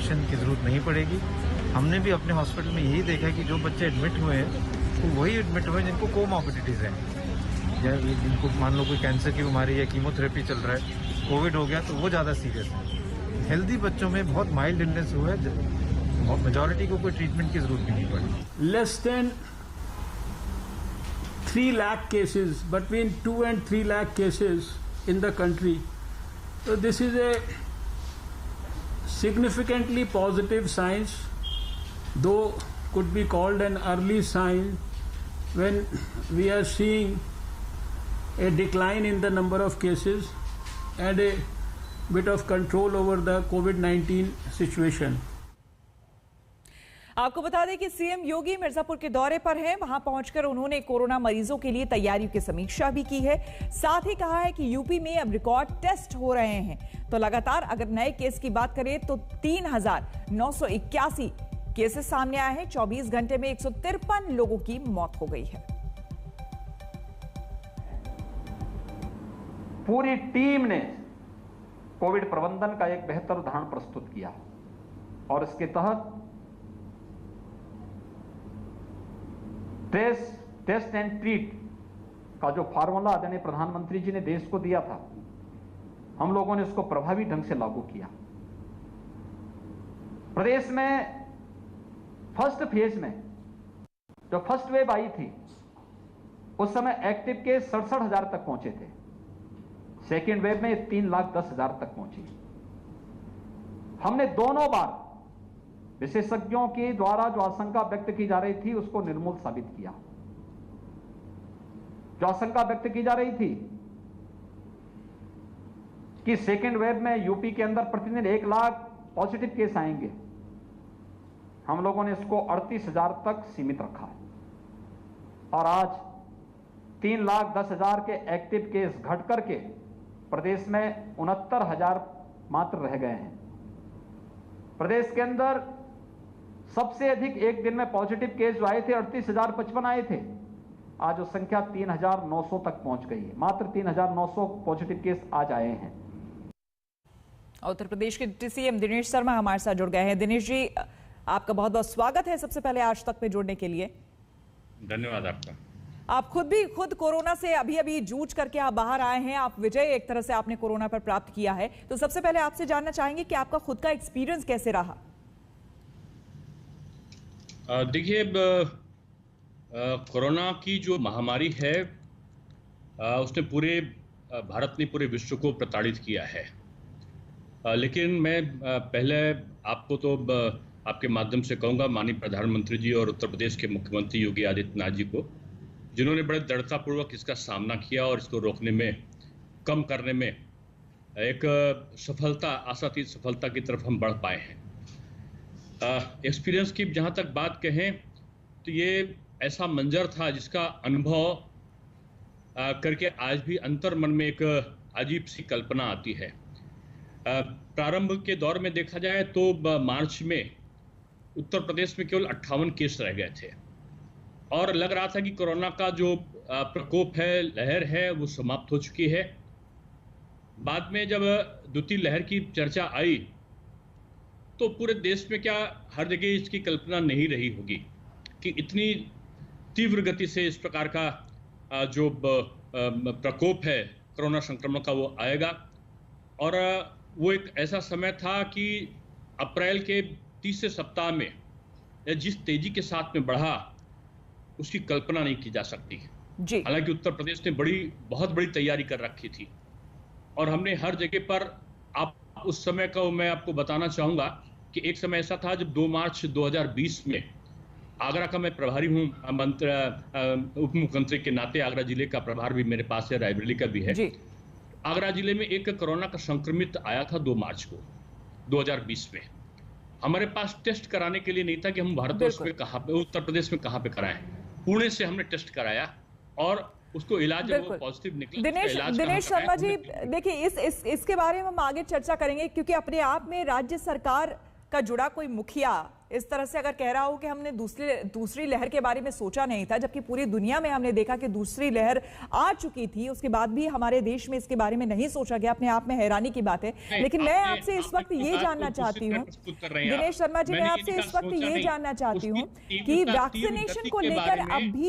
Injection की ज़रूरत नहीं पड़ेगी। हमने भी अपने हॉस्पिटल में यही देखा है कि जो बच्चे एडमिट हुए हैं तो वही एडमिट हुए जिनको कोमॉर्बिडिटीज़ हैं, या जिनको मान लो कोई कैंसर की बीमारी या कीमोथेरेपी चल रहा है, कोविड हो गया तो वो ज़्यादा सीरियस है। हेल्दी बच्चों में बहुत माइल्ड इलनेस हुआ है, मेजॉरिटी को कोई ट्रीटमेंट की ज़रूरत भी नहीं पड़ी। Less than 3 lakh cases, between 2 and 3 lakh cases in the country. So this is a significantly positive signs, though could be called an early sign when we are seeing a decline in the number of cases and a bit of control over the COVID-19 situation. आपको बता दें कि CM योगी मिर्जापुर के दौरे पर हैं। वहां पहुंचकर उन्होंने कोरोना मरीजों के लिए तैयारियों की समीक्षा भी की है। साथ ही कहा है कि यूपी में अब रिकॉर्ड टेस्ट हो रहे हैं। तो लगातार अगर नए केस की बात करें तो 3,981 केसेस सामने आए हैं। 24 घंटे में 153 लोगों की मौत हो गई है। पूरी टीम ने कोविड प्रबंधन का एक बेहतर उदाहरण प्रस्तुत किया और इसके तहत टेस्ट एंड ट्रीट का जो फार्मूला आदरणीय प्रधानमंत्री जी ने देश को दिया था, हम लोगों ने उसको प्रभावी ढंग से लागू किया। प्रदेश में फर्स्ट फेज में जो फर्स्ट वेव आई थी उस समय एक्टिव केस 67,000 तक पहुंचे थे। सेकेंड वेव में 3,10,000 तक पहुंची। हमने दोनों बार विशेषज्ञों के द्वारा जो आशंका व्यक्त की जा रही थी उसको निर्मूल साबित किया। जो आशंका व्यक्त की जा रही थी कि सेकेंड वेव में यूपी के अंदर प्रतिदिन 1 लाख पॉजिटिव केस आएंगे, हम लोगों ने इसको 38,000 तक सीमित रखा और आज 3,10,000 के एक्टिव केस घट करके प्रदेश में 69,000 मात्र रह गए हैं। प्रदेश के अंदर सबसे अधिक एक दिन में पॉजिटिव केस जो आए थे 38,055 आए थे। आज वो संख्या 3,900 तक पहुंच गई है। मात्र 3,900 पॉजिटिव केस आज आए हैं। उत्तर प्रदेश के सीएम दिनेश शर्मा हमारे साथ जुड़ गए हैं। दिनेश जी, आपका बहुत बहुत स्वागत है सबसे पहले आज तक में जुड़ने के लिए। धन्यवाद आपका। आप खुद कोरोना से अभी जूझ करके आप बाहर आए हैं। आप विजय एक तरह से आपने कोरोना पर प्राप्त किया है। तो सबसे पहले आपसे जानना चाहेंगे कि आपका खुद का एक्सपीरियंस कैसे रहा? देखिए, कोरोना की जो महामारी है उसने पूरे भारत ने पूरे विश्व को प्रताड़ित किया है। लेकिन मैं पहले आपको तो आपके माध्यम से कहूँगा माननीय प्रधानमंत्री जी और उत्तर प्रदेश के मुख्यमंत्री योगी आदित्यनाथ जी को, जिन्होंने बड़े दृढ़तापूर्वक इसका सामना किया और इसको रोकने में, कम करने में एक आशातीत सफलता की तरफ हम बढ़ पाए हैं। एक्सपीरियंस की जहाँ तक बात कहें तो ये ऐसा मंजर था जिसका अनुभव करके आज भी अंतर मन में एक अजीब सी कल्पना आती है। प्रारंभ के दौर में देखा जाए तो मार्च में उत्तर प्रदेश में केवल 58 केस रह गए थे और लग रहा था कि कोरोना का जो प्रकोप है, लहर है, वो समाप्त हो चुकी है। बाद में जब द्वितीय लहर की चर्चा आई तो पूरे देश में, क्या हर जगह इसकी कल्पना नहीं रही होगी कि इतनी तीव्र गति से इस प्रकार का जो प्रकोप है कोरोना संक्रमण का वो आएगा। और वो एक ऐसा समय था कि अप्रैल के तीसरे सप्ताह में जिस तेजी के साथ में बढ़ा उसकी कल्पना नहीं की जा सकती। हालांकि उत्तर प्रदेश ने बहुत बड़ी तैयारी कर रखी थी और हमने हर जगह पर, आप उस समय का मैं आपको बताना चाहूंगा कि एक समय ऐसा था जब 2 मार्च 2020 में आगरा का मैं प्रभारी हूं, उप मुख्यमंत्री के नाते आगरा जिले का प्रभार भी मेरे पास है, रायबरेली का भी है। आगरा जिले में एक कोरोना का संक्रमित आया था 2 मार्च को 2020 में। हमारे पास टेस्ट कराने के लिए नहीं था कि हम भारतवर्ष में कहाँ पे, उत्तर प्रदेश में कहाँ पे कराएं। पुणे से हमने टेस्ट कराया और उसको इलाज वो पॉजिटिव निकला। दिनेश शर्मा जी, देखिए इसके बारे में हम आगे चर्चा करेंगे क्योंकि अपने आप में राज्य सरकार का जुड़ा कोई मुखिया इस तरह से अगर कह रहा हो कि हमने दूसरी लहर के बारे में सोचा नहीं था, जबकि पूरी दुनिया में हमने देखा कि दूसरी लहर आ चुकी थी, उसके बाद भी हमारे देश में इसके बारे में नहीं सोचा गया, अपने आप में हैरानी की बात है। लेकिन मैं आपसे इस वक्त ये जानना चाहती हूँ, दिनेश शर्मा जी, मैं आपसे इस वक्त ये जानना चाहती हूँ कि वैक्सीनेशन को लेकर अब भी